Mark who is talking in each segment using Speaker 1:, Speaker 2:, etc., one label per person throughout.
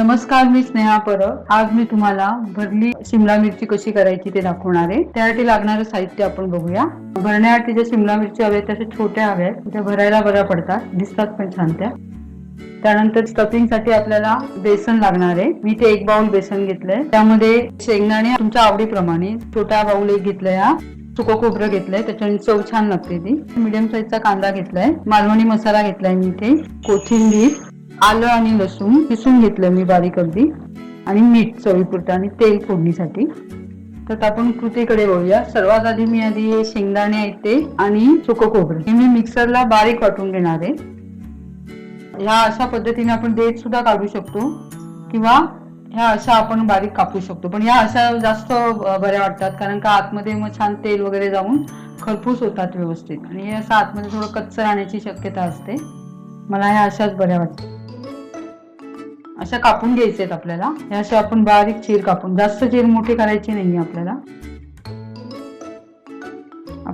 Speaker 1: नमस्कार, मी स्नेहा परब. आज मी तुम्हाला भरली शिमला मिरची कशी करायची ते दाखवणार आहे. त्यासाठी लागणारं साहित्य आपण बघूया. भरण्यासाठी ज्या शिमला मिरची हव्या तशा छोट्या हव्यात, त्या भरायला बऱ्या पडतात, दिसतात पण छान त्या. त्यानंतर स्टफिंग साठी आपल्याला बेसन लागणार आहे. मी ते 1 बाउल बेसन घेतलंय. त्यामध्ये शेंगदाणे तुमच्या आवडीप्रमाणे छोटा बाउल एक घेतलाय. सुकं खोबरं घेतलंय, त्याच्याने चव छान लागते ती. मीडियम साईजचा कांदा घेतलाय. मालवणी मसाला घेतलाय मी इथे. कोथिंबीर, आलं आणि लसूण किसून घेतलं मी बारीक अगदी, आणि मीठ चवीपुरतं, आणि तेल फोडणीसाठी. तर आपण कृतीकडे वळूया. सर्वात आधी मी हे शेंगदाणे आहेत ते आणि सुकं खोबरं हे मी मिक्सरला बारीक वाटून घेणार आहे. ह्या अशा पद्धतीने आपण देठ सुद्धा काढू शकतो, किंवा ह्या अशा आपण बारीक कापू शकतो, पण ह्या अशा जास्त बऱ्या वाटतात, कारण का आतमध्ये मग छान तेल वगैरे जाऊन खरपूस होतात व्यवस्थित, आणि हे असं आतमध्ये थोडं कच्चं राहण्याची शक्यता असते. मला ह्या अशाच बऱ्या वाटतात. अशा कापून घ्यायचे आहेत आपल्याला. ह्या अशा आपण बारीक चीर कापून, जास्त चीर मोठी करायची नाहीये आपल्याला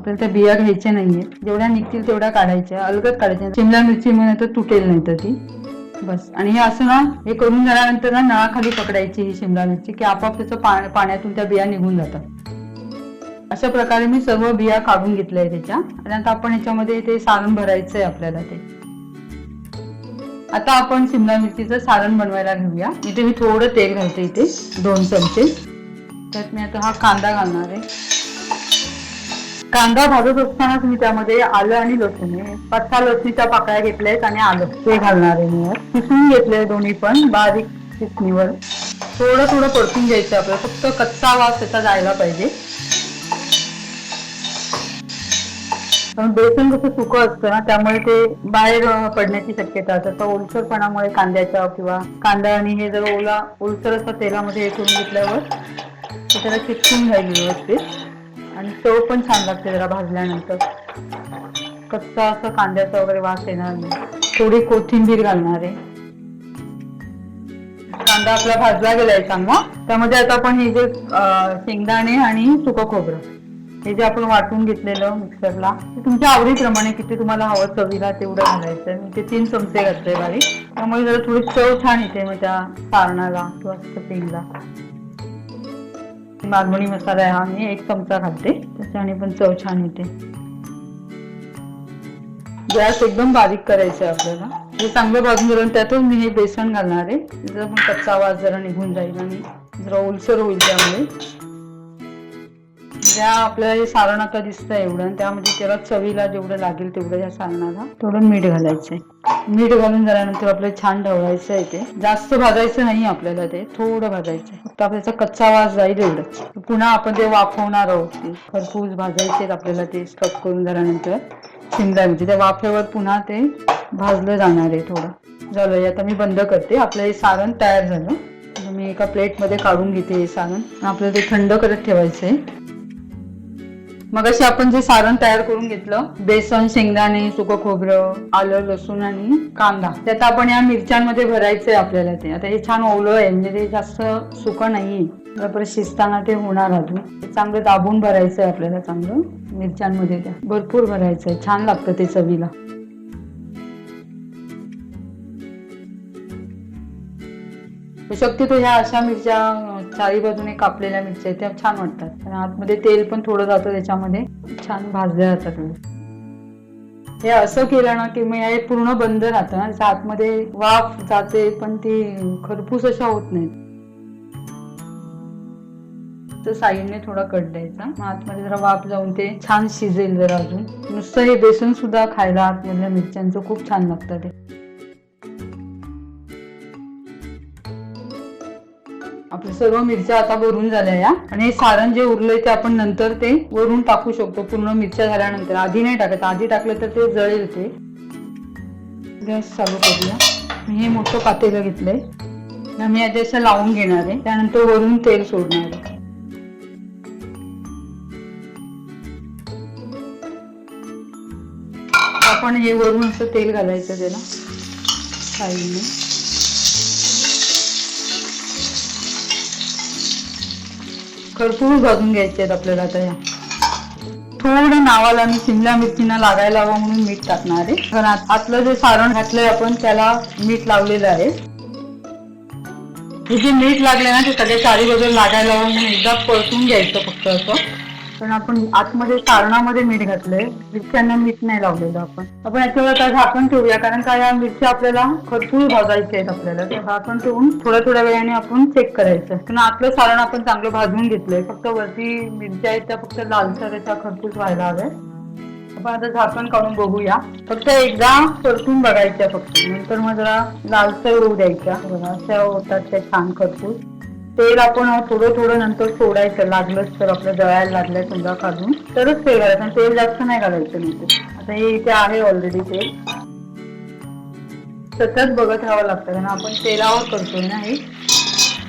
Speaker 1: त्या बिया घ्यायच्या नाहीये. जेवढ्या निघतील तेवढ्या काढायच्या, अलगद काढायच्या. शिमला मिरची म्हणून तर तुटेल नाही तर ती बस. आणि हे असं ना, हे करून झाल्यानंतर ना नळाखाली पकडायची ही शिमला मिरची, की आपोआप त्याचं पाण्यातून त्या बिया निघून जातात. अशा प्रकारे मी सर्व बिया काढून घेतल्या आहे त्याच्या. आणि आता आपण ह्याच्यामध्ये ते सारण भरायचंय आपल्याला ते. आता आपण शिमला मिरचीचं सारण बनवायला घेऊया. इथे मी थोडं तेल घालते, इथे 2 चमचे. त्यात मी आता हा कांदा घालणार आहे. कांदा भाजत असताना मी त्यामध्ये आलं आणि लसूण, 5-6 लसणीच्या पाकळ्या घेतल्यात आणि आलं ते घालणार आहे मी. किसून घेतले दोन्ही पण बारीक किसणीवर. थोडं थोडं परतून घ्यायचं आपल्याला, फक्त कच्चा वास त्याचा जायला पाहिजे. बेसन कसं सुकं असतं ना, त्यामुळे ते बाहेर पडण्याची शक्यता असते. तर ओलसरपणामुळे कांद्याच्या, किंवा कांदा आणि हे जर ओलसर असं तेलामध्ये हे करून घेतल्यावर ते त्याला चिकटून जाईल व्यवस्थित, आणि चव पण छान लागते जरा भाजल्यानंतर. कच्चा असं कांद्याचा वगैरे वास येणार नाही. थोडी कोथिंबीर घालणार आहे. कांदा आपला भाजला गेलाय चांगला. त्यामध्ये आता आपण हे जे शेंगदाणे आणि सुकं खोबरं हे जे आपण वाटून घेतलेलं मिक्सरला, तुमच्या आवडीप्रमाणे किती तुम्हाला हवं चवीला तेवढं घालायचं. मी ते 3 चमचे घातले बारीक, त्यामुळे जरा थोडी चव छान येते मग त्या सारणाला किंवा स्टफिंगला. मालवणी मसाला हा मी 1 चमचा घालते, त्याच्याने पण चव छान येते. गॅस एकदम बारीक करायचं आहे आपल्याला. हे चांगलं भाजून घेऊन त्यातून मी हे बेसन घालणार आहे. जर पण कच्चा वास जरा निघून जाईल आणि जरा ओलसर होईल. त्यामुळे ज्या आपल्याला हे सारण आता दिसतंय एवढं, त्यामध्ये त्याला चवीला जेवढं लागेल तेवढं या सारणाला थोडं मीठ घालायचंय. मीठ घालून झाल्यानंतर आपल्याला छान ढवळायचं आहे. ते जास्त भाजायचं नाही आपल्याला, ते थोडं भाजायचं, फक्त आपल्याचा कच्चा वास जाईल एवढंच. पुन्हा आपण ते वाफवणार आहोत. ते खरपूस भाजायचे आपल्याला. ते स्टफ करून झाल्यानंतर शिमला मिरची त्या वाफेवर पुन्हा ते भाजलं जाणार आहे. थोडं झालं. आता मी बंद करते. आपलं हे सारण तयार झालं. मी एका प्लेटमध्ये काढून घेते हे सारण. आपल्याला ते थंड करत ठेवायचंय. मगाशी आपण जे सारण तयार करून घेतलं, बेसन, शेंगदाणे, सुकं खोबरं, आलं, लसूण आणि कांदा, त्यात आपण या मिरच्यांमध्ये भरायचंय आपल्याला ते. आता हे छान ओलं आहे, म्हणजे ते जास्त सुकं नाहीये. परत शिजताना ते होणार अजून. चांगलं दाबून भरायचंय आपल्याला, चांगलं मिरच्यांमध्ये त्या भरपूर भरायचंय. छान लागतं ते चवीला. शक्यतो ह्या अशा मिरच्या चारी बाजूने कापलेल्या मिरच्या त्या छान वाटतात. आणि आतमध्ये तेल पण थोडं जातं त्याच्यामध्ये, छान भाजल्या जातात. हे असं केलं ना की मग हे पूर्ण बंद राहतं. आतमध्ये वाफ जाते, पण ती खरपूस अशा होत नाहीत. तर साईडने थोडा कट द्यायचा, मग आतमध्ये जरा वाफ जाऊन ते छान शिजेल जरा अजून. नुसतं हे बेसन सुद्धा खायला आतमधल्या मिरच्यांचं खूप छान लागतं ते. आपल्या सर्व मिरच्या आता भरून झाल्या या, आणि हे सारण जे उरलंय ते आपण नंतर ते वरून टाकू शकतो. पूर्ण मिरच्या झाल्यानंतर आधी नाही टाकायचं. आधी टाकलं तर ते जळेल. ते गॅस चालू करूया. मी हे मोठं पातेलं घेतलंय, मी आधी असं लावून घेणार आहे. त्यानंतर वरून तेल सोडणार आहे. आपण हे वरून असं तेल घालायचं त्याला साईडने. खरपूस भाजून घ्यायचे आहेत आपल्याला. आता या थोडं नावाला मी शिमला मिरचीना लागायला हवं म्हणून मीठ टाकणार आहे. कारण आतलं जे सारण घातलंय आपण त्याला मीठ लावलेलं आहे. हे जे मीठ लागले ना ते सगळे चारी बाजूला लागायला लावून एकदा परतून घ्यायचं फक्त असं. पण आपण आतमध्ये सारणामध्ये मीठ घातलंय, मिरच्यांना मीठ नाही लावलेलं आपण याच्यावर आता झाकण ठेवूया, कारण का या मिरच्या आपल्याला खरपूर भाजायच्या आहेत. आपल्याला ते झाकण ठेवून थोड्या थोड्या वेळाने आपण चेक करायचं. पण आतलं सारण आपण चांगलं भाजून घेतलंय, फक्त वरती मिरच्या आहेत त्या फक्त लालसर त्या खरपूस व्हायला हव्या. आपण आता झाकण काढून बघूया. फक्त एकदा परतून बघायच्या फक्त, नंतर मग जरा लालसर होऊ द्यायच्या. बघा अशा होतात त्या छान खरपूस. तेल आपण थोडं थोडं नंतर सोडायचं, लागलंच तर आपल्या जळायला लागलंय समजा काढून तरच तेल घालायचं, आणि तेल जास्त नाही घालायचं नंतर. आता हे इथे आहे ऑलरेडी तेल. सतत बघत राहावं लागतं, कारण आपण तेलावर करतोय ना, हे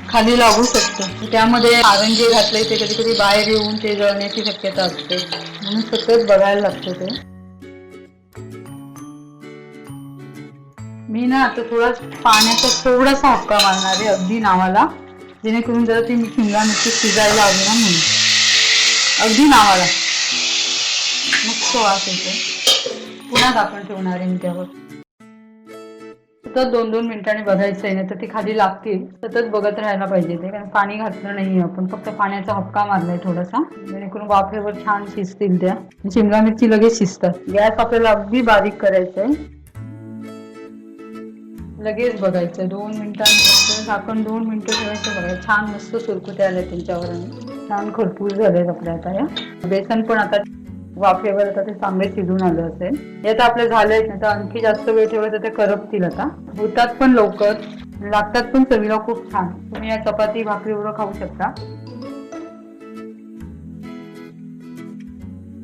Speaker 1: खाली लागू शकतं. त्यामध्ये सारण जे घातलंय ते कधी कधी बाहेर येऊन ते जळण्याची शक्यता असते, म्हणून सतत बघायला लागतं ते. मी ना आता थोडा पाण्याचा थोडासा हक्का मारणार आहे, अगदी नावाला, जेणेकरून जरा ती शिमला मिरची शिजायला हवी ना म्हणून. अगदी नावाला मस्त वास येतो. पुन्हा झाकण ठेवणार आहे मी त्यावर. सतत 2-2 मिनिटांनी बघायचं आहे, नाही तर ती खाली लागतील. सतत बघत राहायला पाहिजे ते, कारण पाणी घातलं नाहीये आपण, फक्त पाण्याचा हक्का मारलाय थोडासा, जेणेकरून वाफेवर छान शिजतील त्या. शिमला मिरची लगेच शिजतात. गॅस आपल्याला अगदी बारीक करायचंय. लगेच बघायचं 2 मिनिटांनी, झाकण 2 मिनिटं ठेवायचं. बघायचं छान मस्त सुरकुत्या आल्या त्यांच्यावर, छान खरपूस झाले आपल्या. आता या बेसन पण आता वाफेवर आता ते चांगले शिजून आलं असेल. हे आता आपले झालेच, नाही तर आणखी जास्त वेळ ठेवलं तर ते करपतील. आता होतात पण लवकर, लागतात पण चवीला खूप छान. तुम्ही या चपाती भाकरी बरोबर खाऊ शकता.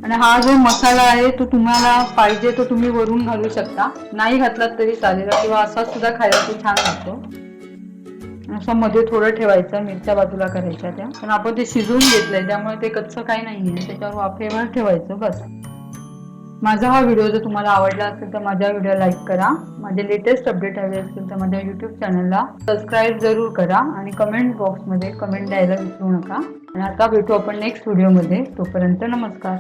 Speaker 1: आणि हा जो मसाला आहे तो तुम्हाला पाहिजे तो तुम्ही वरून घालू शकता, नाही घातलात तरी चालेल, किंवा असा सुद्धा खायला तो छान लागतो. असं मध्ये थोडं ठेवायचं, मिरच्या बाजूला करायच्या त्या, पण आपण ते शिजवून घेतलंय त्यामुळे ते कच्चं काही नाहीये, त्याच्यावर वाफेवर ठेवायचं बस. माझा हा व्हिडिओ जर तुम्हाला आवडला असेल तर माझ्या व्हिडिओ लाईक करा. माझे लेटेस्ट अपडेट हवे असतील तर माझ्या युट्यूब चॅनलला सबस्क्राईब जरूर करा, आणि कमेंट बॉक्समध्ये कमेंट द्यायला विसरू नका. आणि आता भेटू आपण नेक्स्ट व्हिडिओमध्ये. तोपर्यंत नमस्कार.